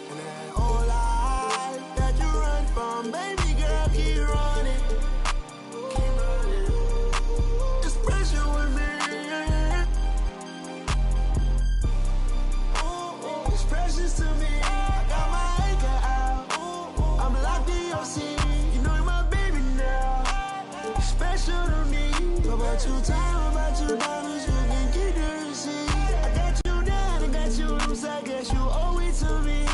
And that whole life that you run from, baby girl, keep running. Keep running. It's pressure with me. It's precious to me. I got my anchor out. I'm locked in your seat. You know you're my baby now. You're special to me. About your time, about your diamonds, you can keep the receipt. I got you down, I got you loose, I guess you owe it to me.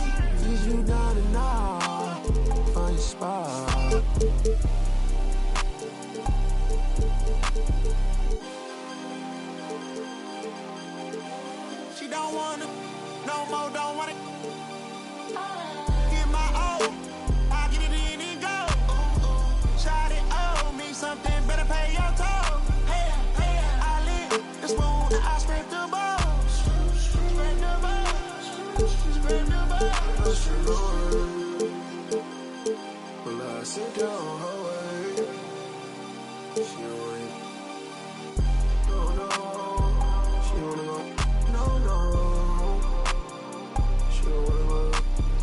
Is you down and out, find your spot. She don't want it, no more, don't want it. Get my O, I get it in and go. Shot it, owe me something, better pay your toll. Hey, I live the spoon, I scrape the balls. Scrape the balls, scrape the balls. Well, I sit down her way. She don't ain't. No, no. She wanna go. No, no. She don't wanna go.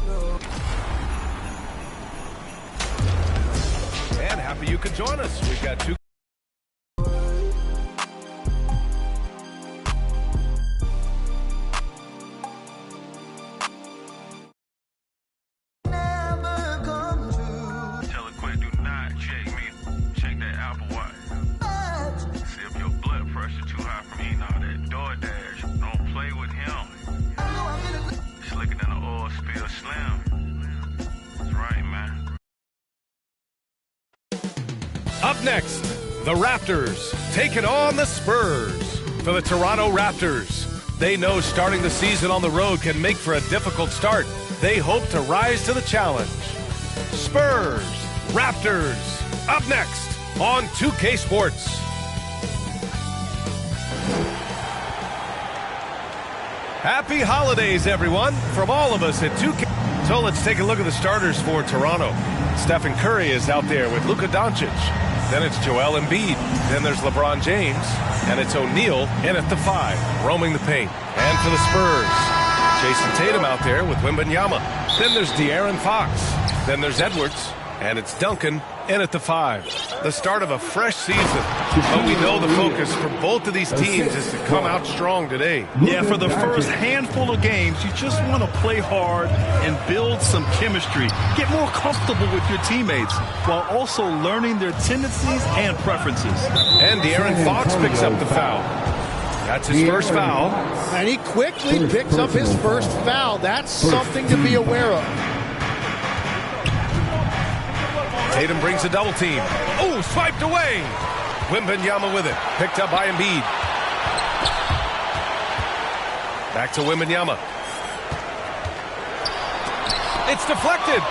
No. And happy you could join us. We've got two. Tell her quick, do not check me. Check that Apple Watch. See if your blood pressure too high from eating all that DoorDash. Don't play with him. Slicker than an oil spill slim. That's right, man. Up next, the Raptors taking on the Spurs. For the Toronto Raptors, they know starting the season on the road can make for a difficult start. They hope to rise to the challenge. Spurs, Raptors, up next on 2K Sports. Happy holidays, everyone, from all of us at 2K. So let's take a look at the starters for Toronto. Stephen Curry is out there with Luka Doncic. Then it's Joel Embiid. Then there's LeBron James. And it's O'Neal in at the 5, roaming the paint. And for the Spurs, Jason Tatum out there with Wembanyama. Then there's De'Aaron Fox. Then there's Edwards. And it's Duncan in at the 5. The start of a fresh season. But we know the focus for both of these teams is to come out strong today. Yeah, for the first handful of games, you just want to play hard and build some chemistry. Get more comfortable with your teammates while also learning their tendencies and preferences. And De'Aaron Fox picks up the foul. That's his first foul. And he quickly picks up his first foul. That's something to be aware of. Tatum brings a double team. Oh, swiped away. Wembanyama with it. Picked up by Embiid. Back to Wembanyama. It's deflected.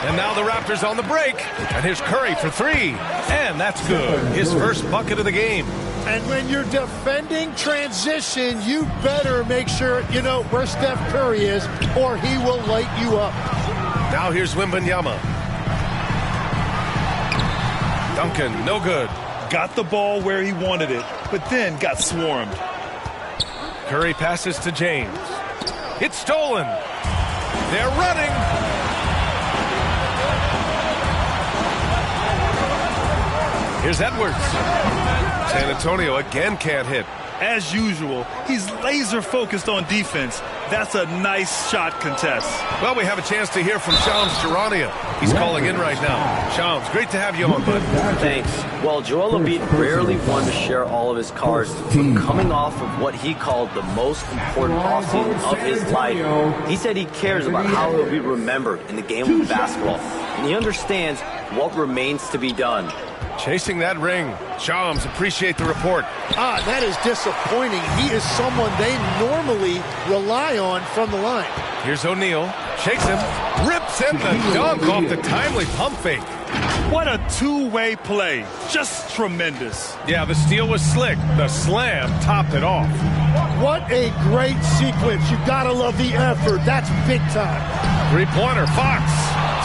And now the Raptors on the break. And here's Curry for 3. And that's good. His first bucket of the game. And when you're defending transition, you better make sure you know where Steph Curry is, or he will light you up. Now here's Wembanyama. Duncan, no good. Got the ball where he wanted it, but then got swarmed. Curry passes to James. It's stolen. They're running. Here's Edwards. San Antonio again can't hit. As usual, he's laser focused on defense. That's a nice shot contest. Well, we have a chance to hear from Shams Charania. He's calling in right now. Shams, great to have you on, bud. Thanks. Well, Joel Embiid rarely wanted to share all of his cards, but coming off of what he called the most important offseason of his life, he said he cares about how he'll be remembered in the game of basketball, and he understands what remains to be done. Chasing that ring. Shams, appreciate the report. That is disappointing. He is someone they normally rely on from the line. Here's O'Neal. Shakes him. Rips in the dunk off the timely pump fake. What a two-way play. Just tremendous. Yeah, the steal was slick. The slam topped it off. What a great sequence. You gotta love the effort. That's big time. Three-pointer, Fox.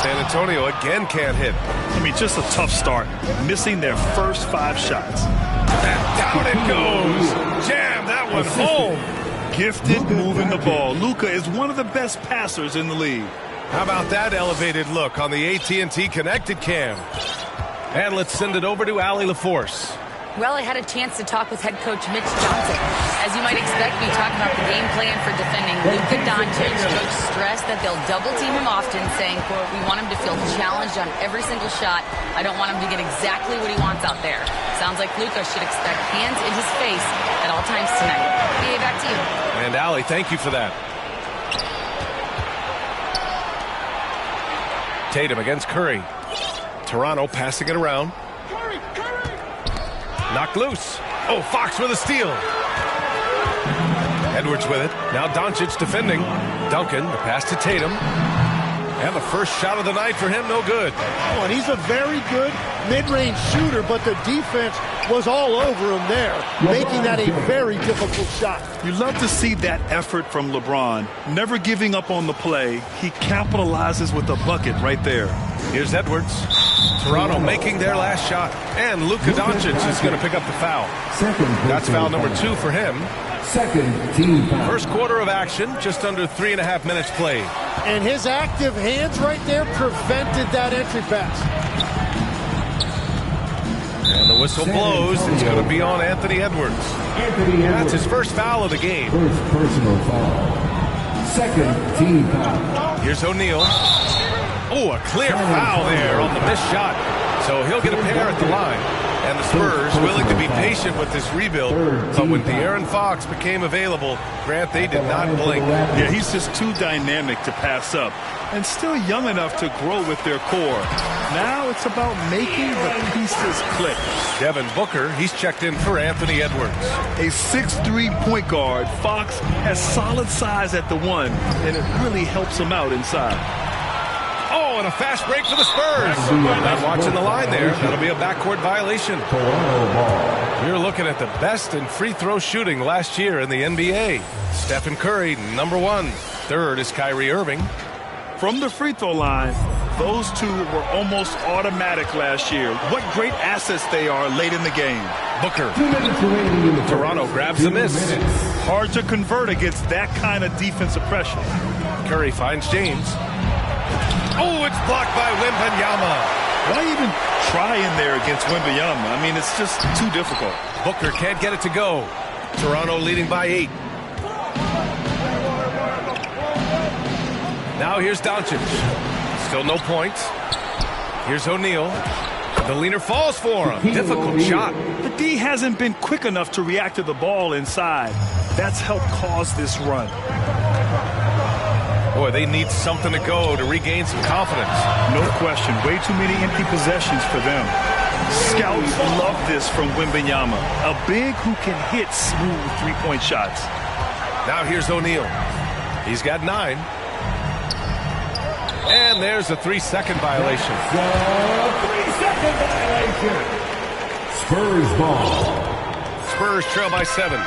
San Antonio again can't hit. I mean, just a tough start. Missing their first 5 shots. And down it goes. Jam that one home. gifted moving the ball. Luka is one of the best passers in the league. How about that elevated look on the AT&T Connected Cam? And let's send it over to Allie LaForce. Well, I had a chance to talk with head coach Mitch Johnson. As you might expect, we talked about the game plan for defending Luka Doncic. Coach stressed that they'll double team him often, saying, quote, "We want him to feel challenged on every single shot. I don't want him to get exactly what he wants out there." Sounds like Luka should expect hands in his face at all times tonight. BA, back to you. And Allie, thank you for that. Tatum against Curry. Toronto passing it around. Knocked loose. Oh, Fox with a steal. Edwards with it. Now Doncic defending. Duncan, the pass to Tatum. And the first shot of the night for him, no good. Oh, and he's a very good mid-range shooter, but the defense was all over him there, making that a very difficult shot. You love to see that effort from LeBron. Never giving up on the play. He capitalizes with a bucket right there. Here's Edwards. Toronto making their last shot. And Luka Doncic is going to pick up the foul. That's foul number 2 for him. Second team foul. First quarter of action, just under 3.5 minutes played. And his active hands right there prevented that entry pass. And the whistle blows. It's going to be on Anthony Edwards. That's his first foul of the game. First personal foul. Second team foul. Here's O'Neal. Oh, a clear foul there on the missed shot. So he'll get a pair at the line. And the Spurs willing to be patient with this rebuild. But when De'Aaron Fox became available, Grant, they did not blink. Yeah, he's just too dynamic to pass up. And still young enough to grow with their core. Now it's about making the pieces click. Devin Booker, he's checked in for Anthony Edwards. A 6'3" point guard, Fox has solid size at the 1, and it really helps him out inside. Oh, and a fast break for the Spurs. Not watching the line there. That'll be a backcourt violation. You're looking at the best in free throw shooting last year in the NBA. Stephen Curry, number 1. Third is Kyrie Irving. From the free throw line, those two were almost automatic last year. What great assets they are late in the game. Booker. Toronto grabs the miss. Hard to convert against that kind of defensive pressure. Curry finds James. Oh, it's blocked by Wembanyama. Why even try in there against Wembanyama? I mean, it's just too difficult. Booker can't get it to go. Toronto leading by 8. Now here's Doncic. Still no points. Here's O'Neal. The leaner falls for him. Difficult shot. The D hasn't been quick enough to react to the ball inside. That's helped cause this run. Boy, they need something to go to regain some confidence. No question. Way too many empty possessions for them. Scouts love this from Wembanyama. A big who can hit smooth three-point shots. Now here's O'Neal. He's got 9. And there's a 3-second violation. 3-second violation. Spurs ball. Spurs trail by 7.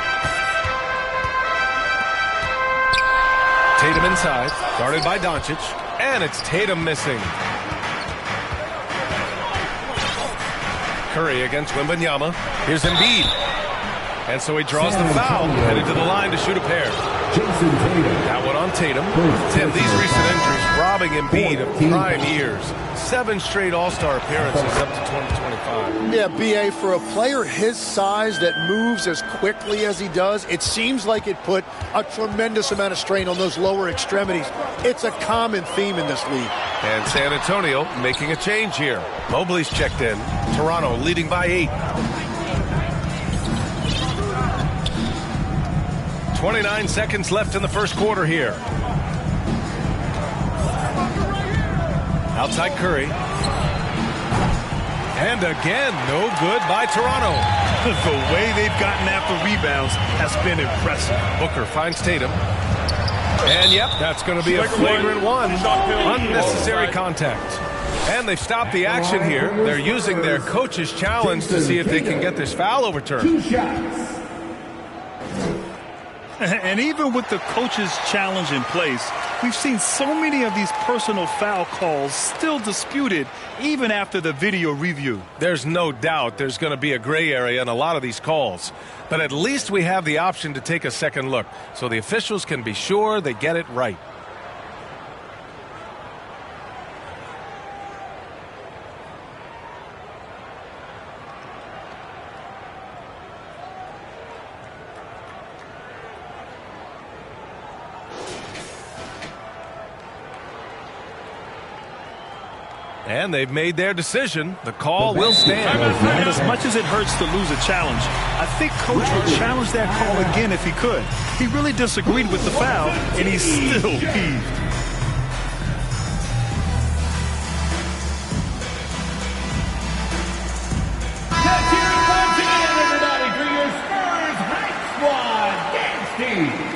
Tatum inside, guarded by Doncic, and it's Tatum missing. Curry against Wembanyama. Here's Embiid. And so he draws the foul, headed to the line to shoot a pair. Jason Tatum. That one on Tatum. Tim, these recent injuries robbing Embiid of prime years. 7 straight All-Star appearances up to 2025. Yeah, BA, for a player his size that moves as quickly as he does, it seems like it put a tremendous amount of strain on those lower extremities. It's a common theme in this league. And San Antonio making a change here. Mobley's checked in. Toronto leading by 8. 29 seconds left in the first quarter here. Outside Curry. And again, no good by Toronto. The way they've gotten after rebounds has been impressive. Booker finds Tatum. And yep, that's going to be a flagrant 1. Unnecessary contact. And they've stopped the action here. They're using their coach's challenge to see if they can get this foul overturned. 2 shots. And even with the coach's challenge in place, we've seen so many of these personal foul calls still disputed even after the video review. There's no doubt there's going to be a gray area in a lot of these calls. But at least we have the option to take a second look so the officials can be sure they get it right. And they've made their decision. The call will stand. And as much as it hurts to lose a challenge, I think Coach would challenge that call again if he could. He really disagreed with the foul, and he's still peeved. Let's hear it once again, everybody, for your Spurs Hype Squad dance team.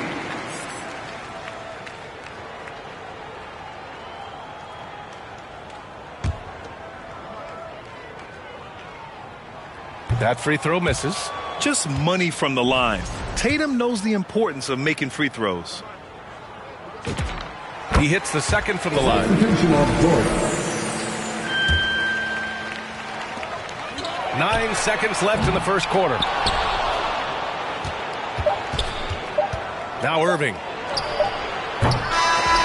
That free throw misses. Just money from the line. Tatum knows the importance of making free throws. He hits the second from the line. 9 seconds left in the first quarter. Now Irving.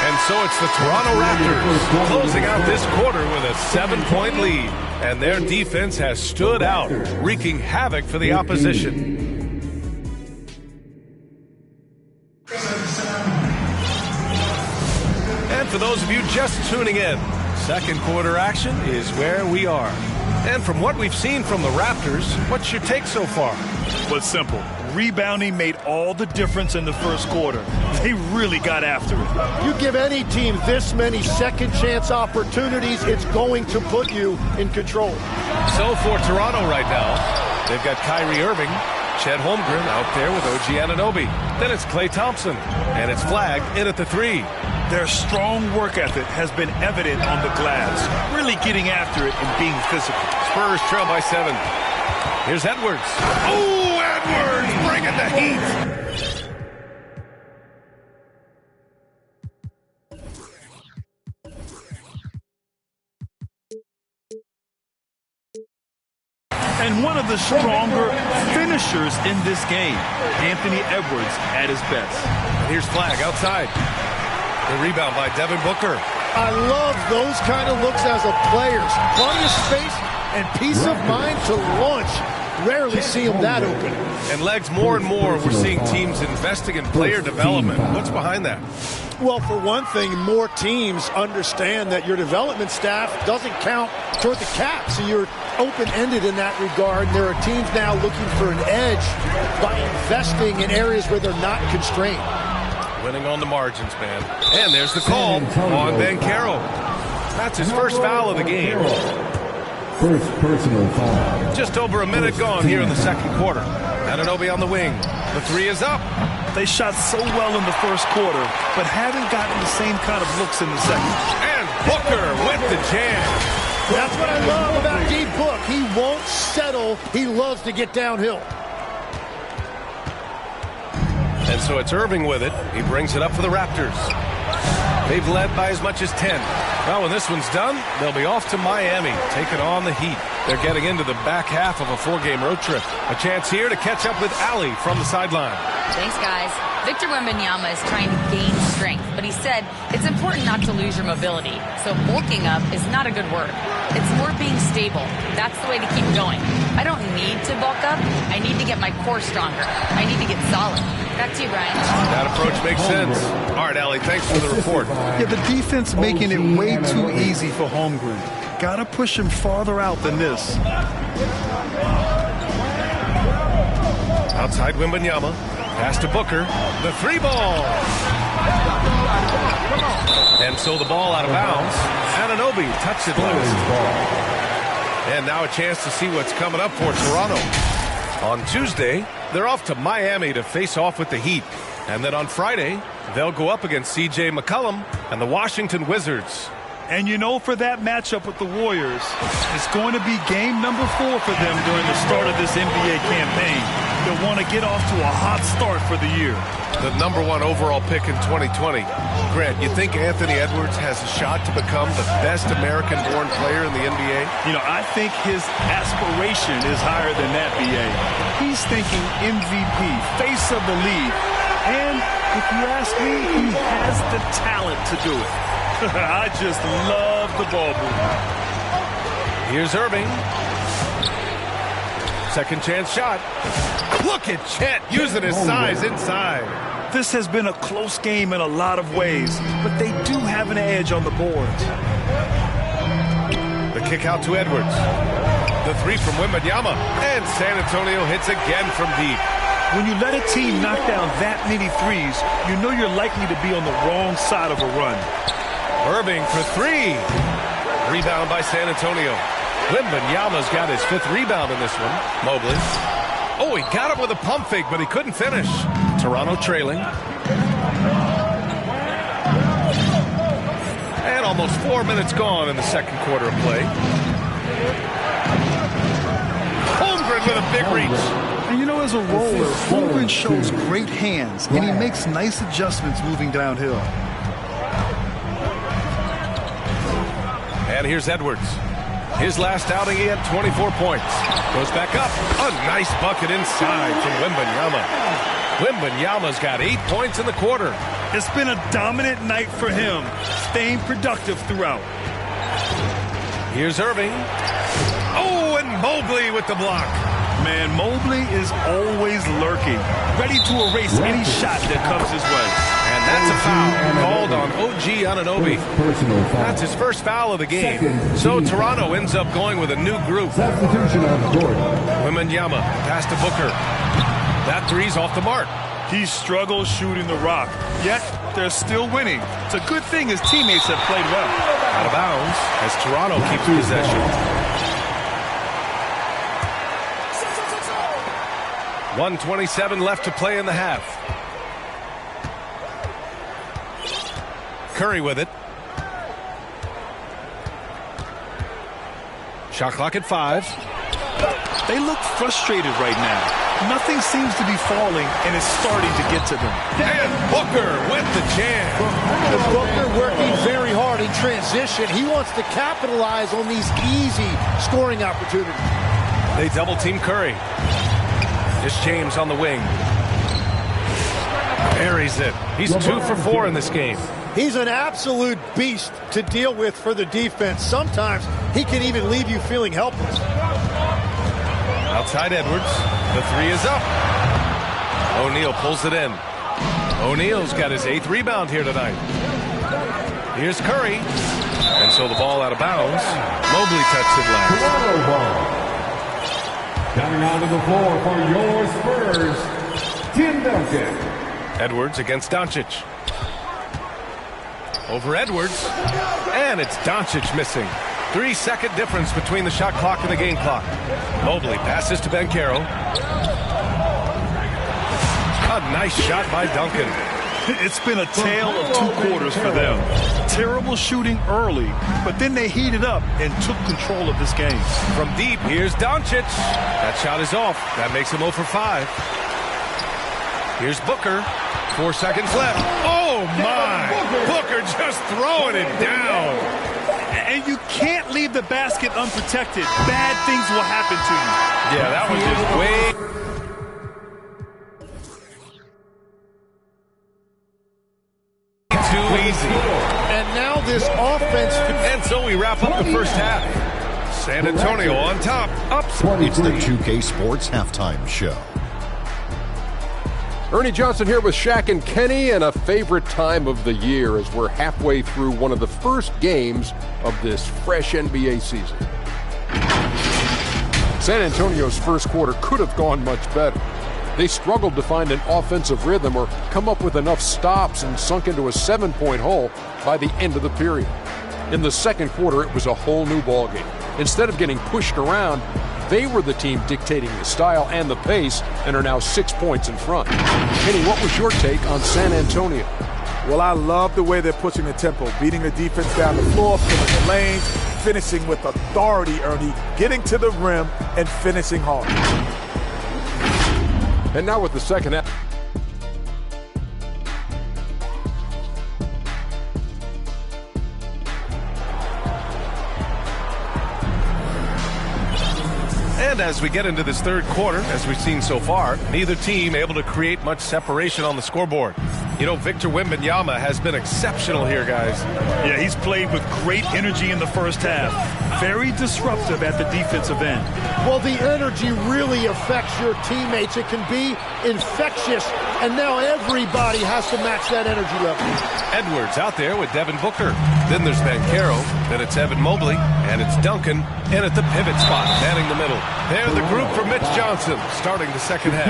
And so it's the Toronto Raptors closing out this quarter with a 7-point lead. And their defense has stood out, wreaking havoc for the opposition. And for those of you just tuning in, second quarter action is where we are. And from what we've seen from the Raptors, what's your take so far? Well, it's simple. Rebounding made all the difference in the first quarter. They really got after it. You give any team this many second chance opportunities, it's going to put you in control. So for Toronto right now, they've got Kyrie Irving, Chet Holmgren out there with OG Anunoby. Then it's Klay Thompson, and it's flagged in at the 3. Their strong work ethic has been evident on the glass, really getting after it and being physical. Spurs trail by 7. Here's Edwards. Oh, Edwards bringing the heat. And one of the stronger finishers in this game, Anthony Edwards at his best. Here's flag outside. The rebound by Devin Booker. I love those kind of looks as a player. Plenty of space and peace of mind to launch. Rarely see him that open. And legs, more and more, we're seeing teams investing in player development. What's behind that? Well, for one thing, more teams understand that your development staff doesn't count toward the cap, so you're open-ended in that regard. And there are teams now looking for an edge by investing in areas where they're not constrained. Winning on the margins, man. And there's the call on Banchero. That's his first foul of the game. First personal foul. Just over a minute gone here in the second quarter. Anunoby on the wing. The 3 is up. They shot so well in the first quarter, but haven't gotten the same kind of looks in the second. And Booker with the jam. That's what I love about D Book. He won't settle. He loves to get downhill. And so it's Irving with it. He brings it up for the Raptors. They've led by as much as 10. Well, when this one's done, they'll be off to Miami, taking on the Heat. They're getting into the back half of a 4-game road trip. A chance here to catch up with Allie from the sideline. Thanks, guys. Victor Wembanyama is trying to gain strength, but he said it's important not to lose your mobility. So bulking up is not a good word. It's more being stable. That's the way to keep going. I don't need to bulk up. I need to get my core stronger. I need to get solid. Back to you, Brian. That approach makes sense. All right, Allie, thanks for the report. Yeah, the defense making it way too easy for Holmgren. Gotta push him farther out than this. Outside Wembanyama. Pass to Booker. The 3 ball. And so the ball out of bounds. Anunoby touched it last. And now a chance to see what's coming up for Toronto. On Tuesday, they're off to Miami to face off with the Heat. And then on Friday, they'll go up against C.J. McCollum and the Washington Wizards. And you know, for that matchup with the Warriors, it's going to be game number 4 for them during the start of this NBA campaign. They'll want to get off to a hot start for the year. The #1 overall pick in 2020. Grant, you think Anthony Edwards has a shot to become the best American-born player in the NBA? You know, I think his aspiration is higher than that, B.A. He's thinking MVP, face of the league. And if you ask me, he has the talent to do it. I just love the ball movement. Here's Irving. Second chance shot. Look at Chet using his size inside. This has been a close game in a lot of ways, but they do have an edge on the boards. The kick out to Edwards. The three from Wembanyama. And San Antonio hits again from deep. When you let a team knock down that many threes, you know you're likely to be on the wrong side of a run. Irving for three. Rebound by San Antonio. Wembanyama's got his 5th rebound in this one. Mobley. Oh, he got him with a pump fake, but he couldn't finish. Toronto trailing. And almost 4 minutes gone in the second quarter of play. Holmgren with a big reach. And you know, as a roller, Holmgren shows great hands, and he makes nice adjustments moving downhill. And here's Edwards. His last outing, he had 24 points. Goes back up. A nice bucket inside from Wembanyama. Wembanyama's got 8 points in the quarter. It's been a dominant night for him, staying productive throughout. Here's Irving. Oh, and Mobley with the block. Man, Mobley is always lurking, ready to erase any shot that comes his way. And that's a foul called on OG Anunoby. That's his first foul of the game. So Toronto ends up going with a new group. Wembanyama pass to Booker. That three's off the mark. He struggles shooting the rock, yet they're still winning. It's a good thing his teammates have played well. Out of bounds as Toronto keeps possession. 1:27 left to play in the half. Curry with it. Shot clock at 5. They look frustrated right now. Nothing seems to be falling, and it's starting to get to them. And Booker with the jam. Booker working very hard in transition. He wants to capitalize on these easy scoring opportunities. They double team Curry. It's James on the wing. Buries it. He's 2 for 4 in this game. He's an absolute beast to deal with for the defense. Sometimes he can even leave you feeling helpless. Outside Edwards. The three is up. O'Neal pulls it in. O'Neal's got his 8th rebound here tonight. Here's Curry. And so the ball out of bounds. Mobley touched it last. Coming onto the floor for your Spurs, Tim Duncan. Edwards against Doncic. Over Edwards. And it's Doncic missing. 3-second difference between the shot clock and the game clock. Mobley passes to Banchero. A nice shot by Duncan. It's been a tale of 2 quarters for them. Terrible shooting early, but then they heated up and took control of this game. From deep, here's Doncic. That shot is off. That makes him 0 for 5. Here's Booker. 4 seconds left. Oh, my. Booker just throwing it down. And you can't leave the basket unprotected. Bad things will happen to you. Yeah, that was just way... too easy. And now this offense... And so we wrap up the first half. San Antonio on top. It's the 2K Sports Halftime Show. Ernie Johnson here with Shaq and Kenny, and a favorite time of the year as we're halfway through one of the first games of this fresh NBA season. San Antonio's first quarter could have gone much better. They struggled to find an offensive rhythm or come up with enough stops and sunk into a 7-point hole by the end of the period. In the second quarter, it was a whole new ballgame. Instead of getting pushed around, they were the team dictating the style and the pace and are now 6 points in front. Kenny, what was your take on San Antonio? Well, I love the way they're pushing the tempo, beating the defense down the floor, filling the lanes, finishing with authority, Ernie, getting to the rim and finishing hard. And now with the second half. And as we get into this third quarter, as we've seen so far, neither team able to create much separation on the scoreboard. You know, Victor Wembanyama has been exceptional here, guys. Yeah, he's played with great energy in the first half. Very disruptive at the defensive end. Well, the energy really affects your teammates. It can be infectious, and now everybody has to match that energy level. Edwards out there with Devin Booker. Then there's Banchero. Then it's Evan Mobley. And it's Duncan. And at the pivot spot, manning the middle. They're the group for Mitch Johnson, starting the second half.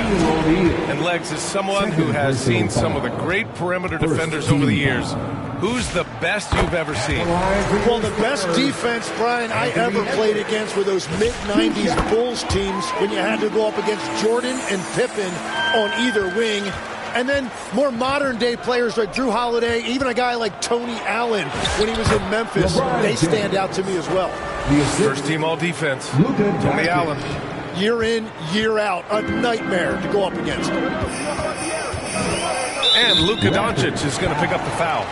And Legs is someone who has seen some of the great perimeter defenders over the years. Who's the best you've ever seen? Well, the best defense, Brian, I ever played against were those mid-90s Bulls teams when you had to go up against Jordan and Pippen on either wing. And then more modern-day players like Drew Holiday, even a guy like Tony Allen when he was in Memphis, they stand out to me as well. First team all-defense, Tony Allen. Year in, year out, a nightmare to go up against. And Luka Doncic is going to pick up the foul.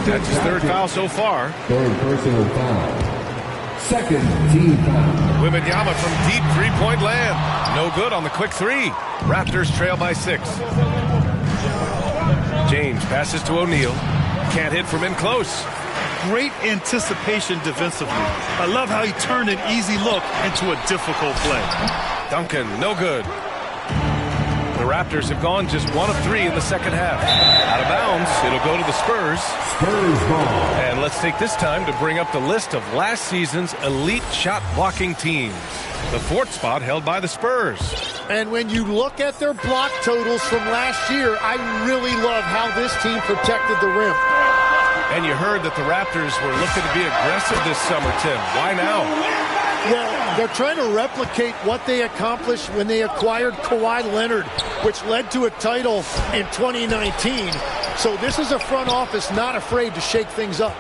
That's his third foul so far. Third personal foul. Second team foul. Wembanyama from deep three-point land. No good on the quick three. Raptors trail by 6. James passes to O'Neal. Can't hit from in close. Great anticipation defensively. I love how he turned an easy look into a difficult play. Duncan, no good. The Raptors have gone just 1 of 3 in the second half. Out of bounds, it'll go to the Spurs. Spurs ball. And let's take this time to bring up the list of last season's elite shot blocking teams. The 4th spot held by the Spurs. And when you look at their block totals from last year, I really love how this team protected the rim. And you heard that the Raptors were looking to be aggressive this summer, Tim. Why now? Well, they're trying to replicate what they accomplished when they acquired Kawhi Leonard, which led to a title in 2019. So this is a front office not afraid to shake things up.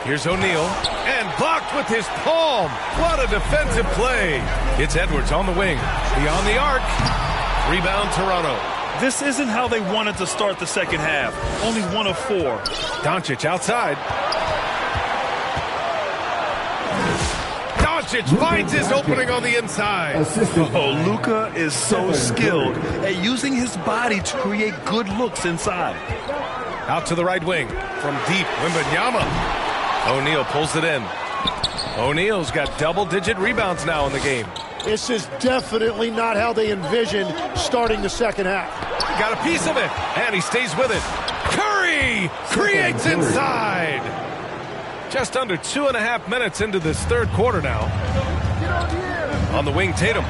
Here's O'Neal, and blocked with his palm. What a defensive play. It's Edwards on the wing, beyond the arc. Rebound, Toronto. This isn't how they wanted to start the second half. Only 1 of 4. Doncic outside. Doncic finds his opening on the inside. Oh, Luka is so skilled at using his body to create good looks inside. Out to the right wing from deep, Wembanyama. O'Neal pulls it in. O'Neal's got double-digit rebounds now in the game. This is definitely not how they envisioned starting the second half. Got a piece of it, and he stays with it. Curry creates inside. Just under 2.5 minutes into this third quarter now. On the wing, Tatum.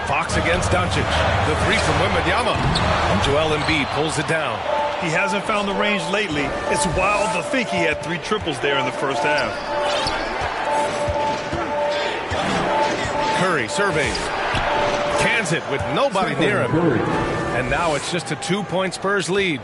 Fox against Doncic. The 3 from Wembanyama. Joel Embiid pulls it down. He hasn't found the range lately. It's wild to think he had 3 triples there in the first half. Curry surveys. Cans it with nobody near him. And now it's just a 2-point Spurs lead.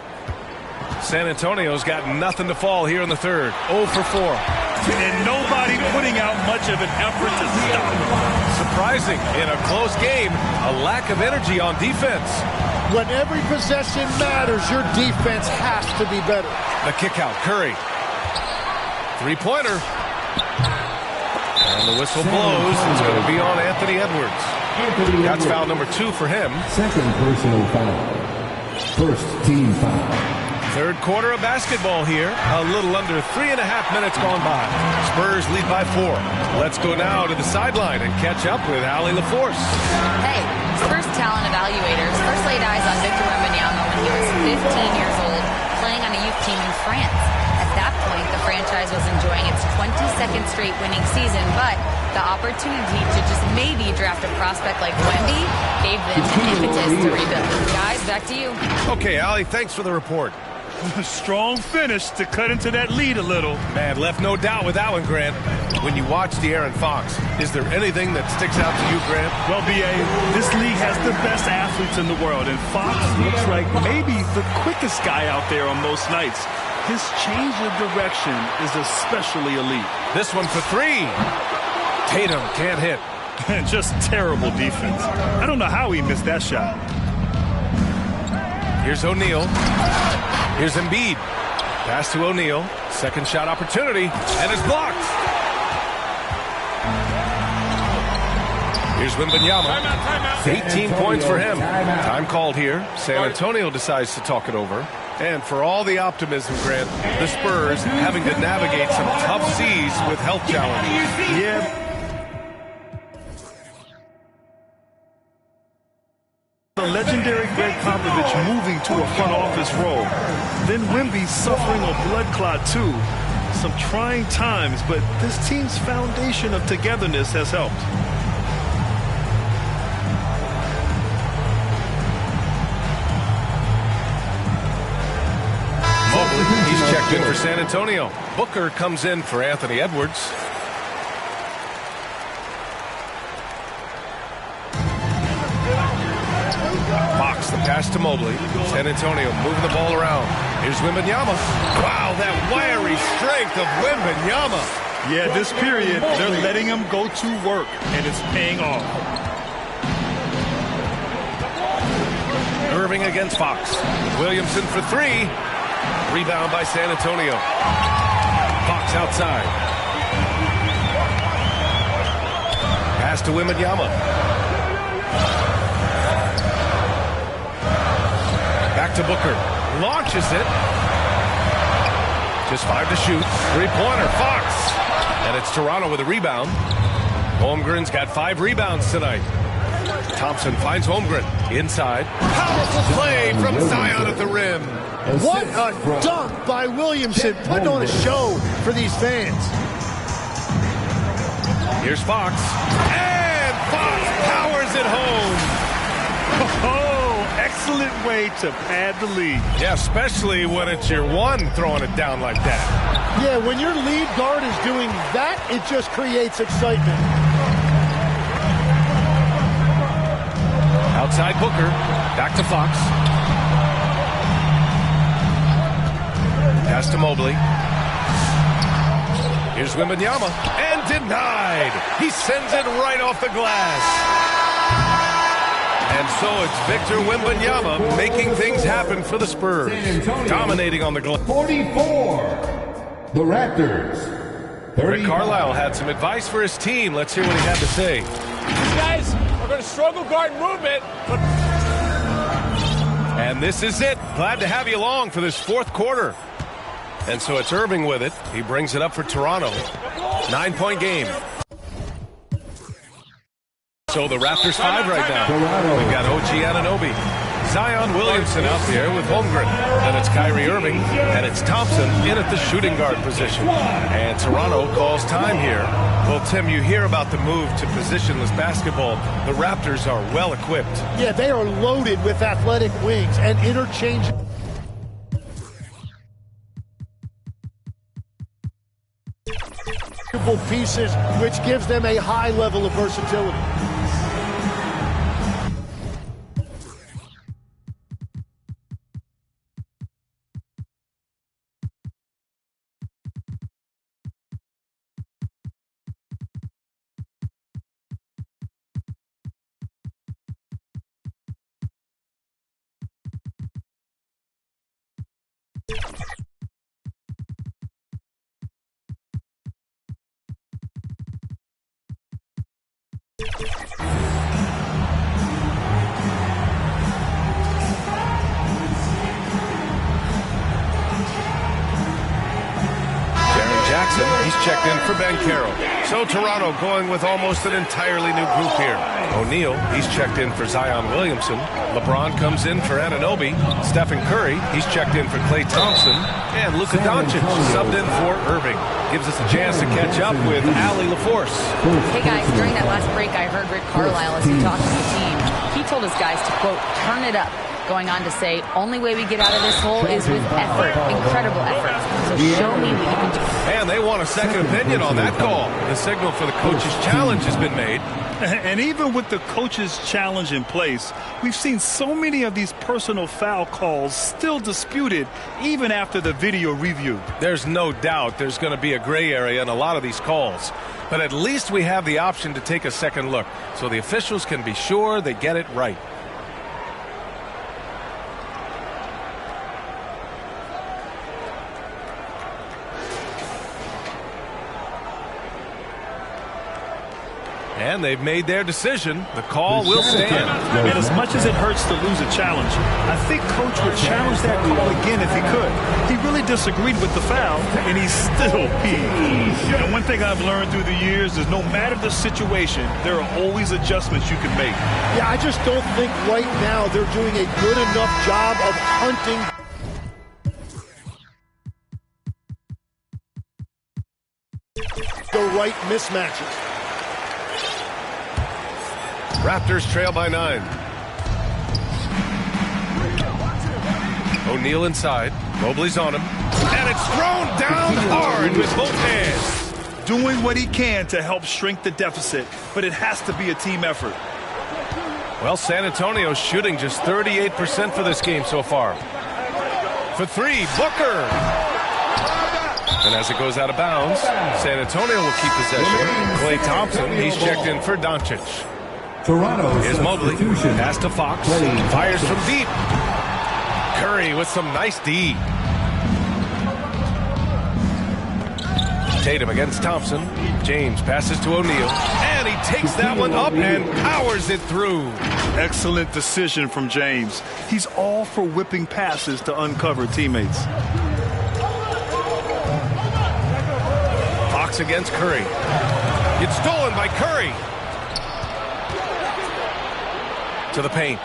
San Antonio's got nothing to fall here in the third. 0 for 4. And nobody putting out much of an effort to stop him. Surprising, in a close game, a lack of energy on defense. When every possession matters, your defense has to be better. The kick out, Curry. 3-pointer. And the whistle blows. It's going to be on Anthony Edwards. That's foul number 2 for him. Second personal foul. First team foul. Third quarter of basketball here. A little under 3.5 minutes gone by. Spurs lead by 4. Let's go now to the sideline and catch up with Allie LaForce. Hey, Spurs talent evaluators first laid eyes on Victor Wembanyama when he was 15 years old, playing on a youth team in France. At that point, the franchise was enjoying its 22nd straight winning season, but the opportunity to just maybe draft a prospect like Wemby gave them an impetus to rebuild. Guys, back to you. Okay, Allie, thanks for the report. Strong finish to cut into that lead a little. Man, left no doubt with that one, Grant. When you watch De'Aaron Fox, is there anything that sticks out to you, Grant? Well, B.A., this league has the best athletes in the world, and Fox looks like maybe the quickest guy out there on most nights. His change of direction is especially elite. This one for 3. Tatum can't hit. Just terrible defense. I don't know how he missed that shot. Here's O'Neal. Here's Embiid. Pass to O'Neal. Second shot opportunity, and it's blocked. Here's Wembanyama. 18 points for him. Time called here. San Antonio decides to talk it over. And for all the optimism, Grant, the Spurs having to navigate some tough seas with health challenges. Yeah. The legendary Greg Popovich moving to a front office role. Then Wemby suffering a blood clot too. Some trying times, but this team's foundation of togetherness has helped. He's checked in for San Antonio. Booker comes in for Anthony Edwards. Fox, the pass to Mobley. San Antonio moving the ball around. Here's Wembanyama. Wow, that wiry strength of Wembanyama. Yeah, this period, they're letting him go to work, and it's paying off. Irving against Fox. Williamson for three. Rebound by San Antonio. Fox outside. Pass to Wembanyama. Back to Booker. Launches it. Just 5 to shoot. Three-pointer. Fox. And it's Toronto with a rebound. Holmgren's got 5 rebounds tonight. Thompson finds Holmgren. Inside. Powerful play from Zion at the rim. What a dunk by Williamson, putting on a show for these fans. Here's Fox. And Fox powers it home. Oh, excellent way to pad the lead. Yeah, especially when it's your one throwing it down like that. Yeah, when your lead guard is doing that, it just creates excitement. Outside Booker. Back to Fox. Pass to Mobley. Here's Wembanyama. And denied. He sends it right off the glass. And so it's Victor Wembanyama making things happen for the Spurs. Dominating on the glass. 44. The Raptors. 35. Rick Carlisle had some advice for his team. Let's hear what he had to say. These guys are going to struggle guard movement, but... And this is it. Glad to have you along for this fourth quarter. And so it's Irving with it. He brings it up for Toronto. 9-point game. So the Raptors 5 right now. We've got OG Anunoby. Zion Williamson out there with Holmgren. Then it's Kyrie Irving. And it's Thompson in at the shooting guard position. And Toronto calls time here. Well, Tim, you hear about the move to positionless basketball. The Raptors are well equipped. Yeah, they are loaded with athletic wings and interchangeable pieces, which gives them a high level of versatility. Jackson, he's checked in for Banchero. So Toronto going with almost an entirely new group here. O'Neal, he's checked in for Zion Williamson. LeBron comes in for Anunoby. Stephen Curry, he's checked in for Klay Thompson. And Luka Doncic subbed in for Irving. Gives us a chance to catch up with Allie LaForce. Hey guys, during that last break I heard Rick Carlisle as he talked to the team. He told his guys to, quote, turn it up. going on to say, only way we get out of this hole is with effort, incredible effort. So show me what you can do. And they want a second opinion on that call. The signal for the coach's challenge has been made. And even with the coach's challenge in place, we've seen so many of these personal foul calls still disputed even after the video review. There's no doubt there's going to be a gray area in a lot of these calls. But at least we have the option to take a second look, so the officials can be sure they get it right. And they've made their decision. The call will stand. And as much as it hurts to lose a challenge, I think Coach would challenge that call again if he could. He really disagreed with the foul, and he's still peeved. And one thing I've learned through the years is no matter the situation, there are always adjustments you can make. Yeah, I just don't think right now they're doing a good enough job of hunting the right mismatches. Raptors trail by 9. O'Neal inside. Mobley's on him. And it's thrown down hard with both hands. Doing what he can to help shrink the deficit, but it has to be a team effort. Well, San Antonio's shooting just 38% for this game so far. For three, Booker. And as it goes out of bounds, San Antonio will keep possession. Klay Thompson, he's checked in for Doncic. Here's Mobley, pass to Fox, fires from deep. Curry with some nice D. Tatum against Thompson. James passes to O'Neal, and he takes that one up and powers it through. Excellent decision from James. He's all for whipping passes to uncover teammates. Fox against Curry. It's stolen by Curry. To the paint.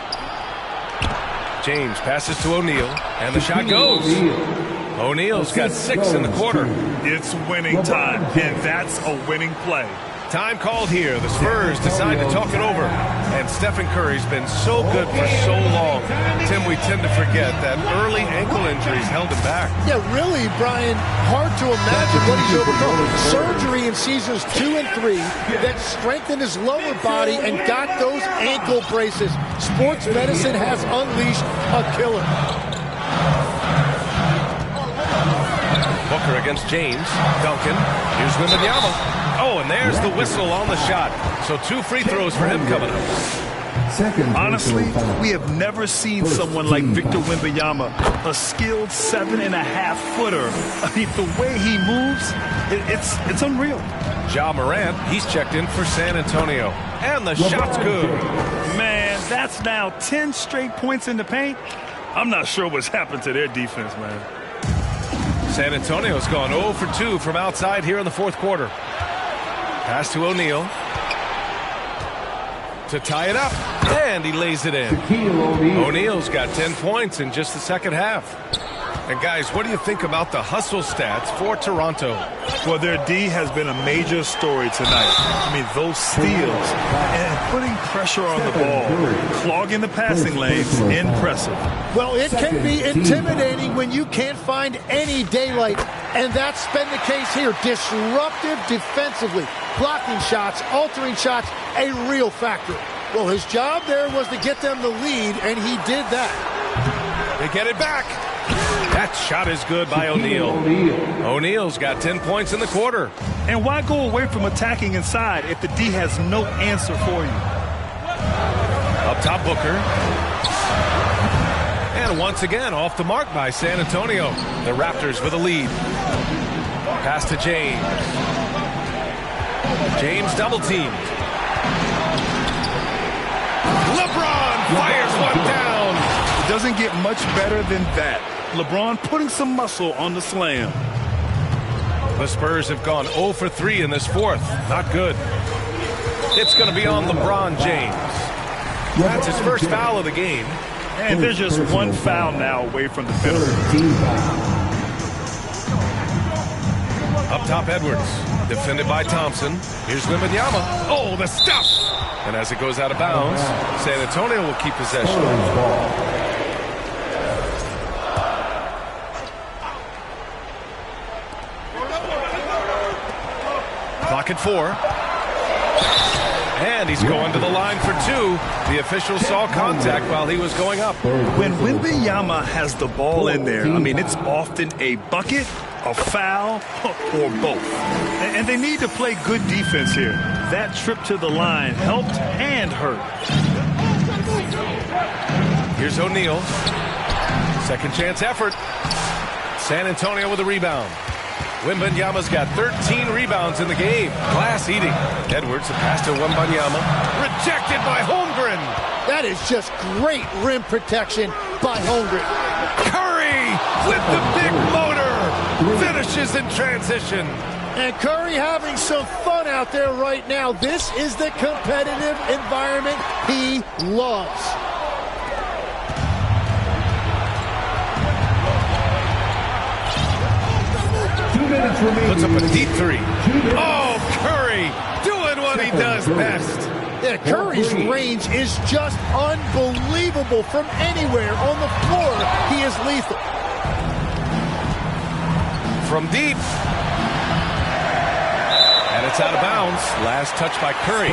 James passes to O'Neal, and the shot goes. O'Neal's got 6 in the quarter. It's winning time, and that's a winning play. Time called here. The Spurs decide to talk it over. And Stephen Curry's been so good for so long. Tim, we tend to forget that early ankle injuries held him back. Yeah, really, Brian, hard to imagine what he's overcome. Surgery in seasons 2 and 3 that strengthened his lower body and got those ankle braces. Sports medicine has unleashed a killer. Booker against James. Duncan. Here's Wembanyama. Oh, and there's the whistle on the shot. So 2 free throws for him coming up. Honestly, we have never seen someone like Victor Wembanyama, a skilled 7.5-footer. I mean, the way he moves, it's unreal. Ja Morant, he's checked in for San Antonio. And the shot's good. Man, that's now 10 straight points in the paint. I'm not sure what's happened to their defense, man. San Antonio's gone 0 for 2 from outside here in the fourth quarter. Pass to O'Neal. To tie it up. And he lays it in. O'Neal's got 10 points in just the second half. And guys, what do you think about the hustle stats for Toronto? Well, their D has been a major story tonight. I mean, those steals and putting pressure on the ball, clogging the passing lanes, impressive. Well, it can be intimidating when you can't find any daylight, and that's been the case here. Disruptive defensively, blocking shots, altering shots, a real factor. Well, his job there was to get them the lead, and he did that. They get it back. That shot is good by O'Neal. O'Neal's got 10 points in the quarter. And why go away from attacking inside if the D has no answer for you? Up top, Booker. And once again, off the mark by San Antonio. The Raptors with a lead. Pass to James. James double-teamed. LeBron fires one down. It doesn't get much better than that. LeBron putting some muscle on the slam. The Spurs have gone 0 for 3 in this fourth. Not good. It's going to be on LeBron James. That's his first foul of the game. And there's just one foul now away from the penalty. Up top, Edwards. Defended by Thompson. Here's Wembanyama. Oh, the stuff! And as it goes out of bounds, San Antonio will keep possession. Clock at 4. And he's going to the line for 2. The official saw contact while he was going up. When Wembanyama has the ball in there, I mean, it's often a bucket, a foul, or both. And they need to play good defense here. That trip to the line helped and hurt. Here's O'Neal. Second chance effort. San Antonio with a rebound. Wembanyama's got 13 rebounds in the game. Glass eating. Edwards, the pass to Wembanyama. Rejected by Holmgren. That is just great rim protection by Holmgren. Curry with the big motor. Finishes in transition. And Curry having some fun out there right now. This is the competitive environment he loves. Puts up a deep 3. Oh, Curry doing what he does best. Yeah, Curry's range is just unbelievable from anywhere on the floor. He is lethal. From deep. And it's out of bounds. Last touch by Curry.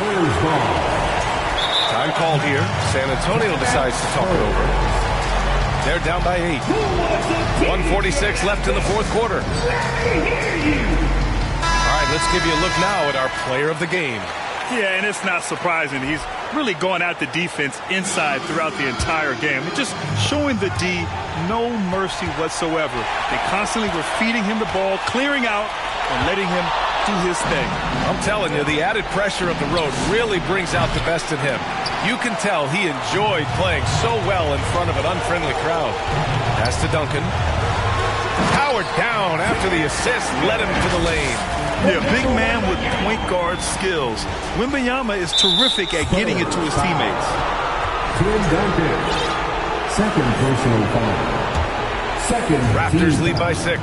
Time called here. San Antonio decides to talk it over. They're down by 8. 1:46 left in the fourth quarter. All right, let's give you a look now at our player of the game. Yeah, and it's not surprising. He's really going at the defense inside throughout the entire game. Just showing the D no mercy whatsoever. They constantly were feeding him the ball, clearing out, and letting him do his thing. I'm telling you, the added pressure of the road really brings out the best in him. You can tell he enjoyed playing so well in front of an unfriendly crowd. Pass to Duncan. Powered down after the assist led him to the lane. Yeah, big man with point guard skills. Wembanyama is terrific at getting it to his teammates. Tim Duncan. Second personal foul. Raptors lead by 6.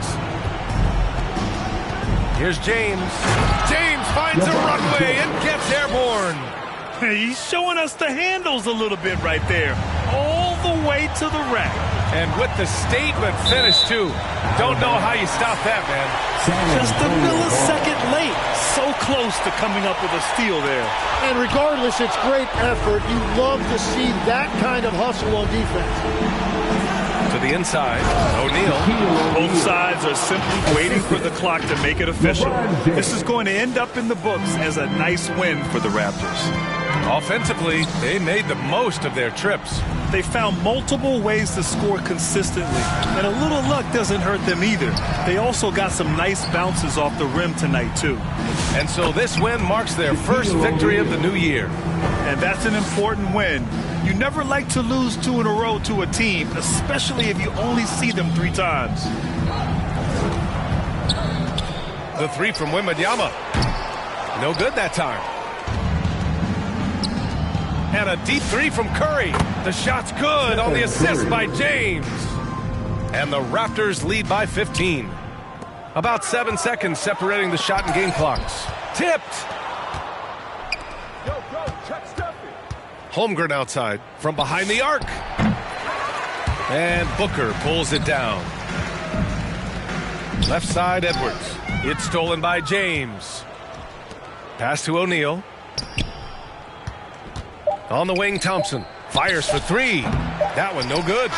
Here's James. James finds a runway and gets airborne. He's showing us the handles a little bit right there. All the way to the rack. And with the statement finish, too. Don't know how you stop that, man. Just a millisecond late. So close to coming up with a steal there. And regardless, it's great effort. You love to see that kind of hustle on defense. To the inside, O'Neal. Both sides are simply waiting for the clock to make it official. This is going to end up in the books as a nice win for the Raptors. Offensively, they made the most of their trips. They found multiple ways to score consistently, and a little luck doesn't hurt them either. They also got some nice bounces off the rim tonight, too. And so this win marks their first victory of the new year. And that's an important win. You never like to lose 2 in a row to a team, especially if you only see them 3 times. The 3 from Wembanyama. No good that time. And a deep 3 from Curry. The shot's good on the assist by James. And the Raptors lead by 15. About 7 seconds separating the shot and game clocks. Tipped. Holmgren outside from behind the arc. And Booker pulls it down. Left side, Edwards. It's stolen by James. Pass to O'Neal. On the wing, Thompson fires for 3. That one no good.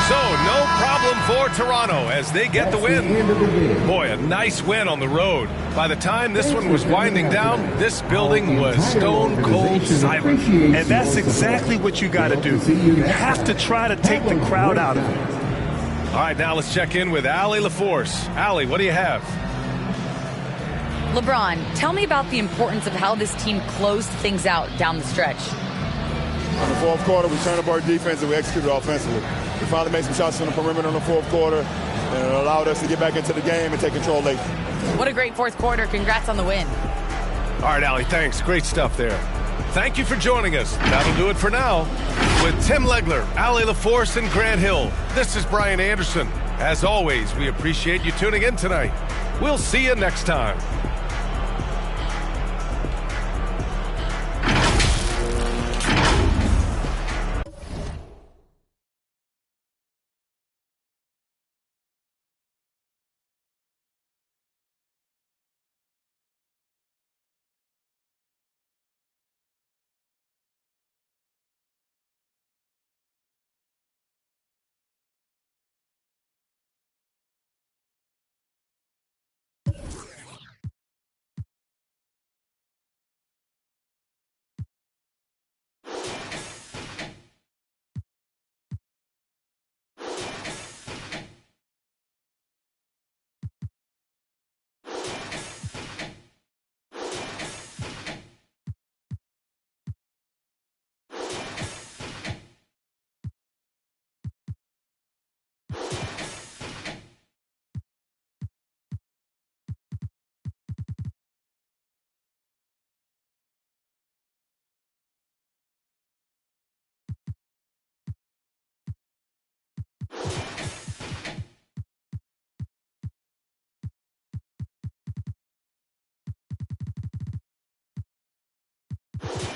So no problem for Toronto as they get the win. Boy, a nice win on the road. By the time this one was winding down, this building was stone cold silent. And that's exactly what you got to do. You have to try to take the crowd out of it. All right, now let's check in with Allie LaForce. Allie, what do you have? LeBron, tell me about the importance of how this team closed things out down the stretch. In the fourth quarter, we turned up our defense and we executed offensively. We finally made some shots on the perimeter in the fourth quarter, and it allowed us to get back into the game and take control late. What a great fourth quarter. Congrats on the win. All right, Allie, thanks. Great stuff there. Thank you for joining us. That'll do it for now. With Tim Legler, Allie LaForce, and Grant Hill, this is Brian Anderson. As always, we appreciate you tuning in tonight. We'll see you next time. You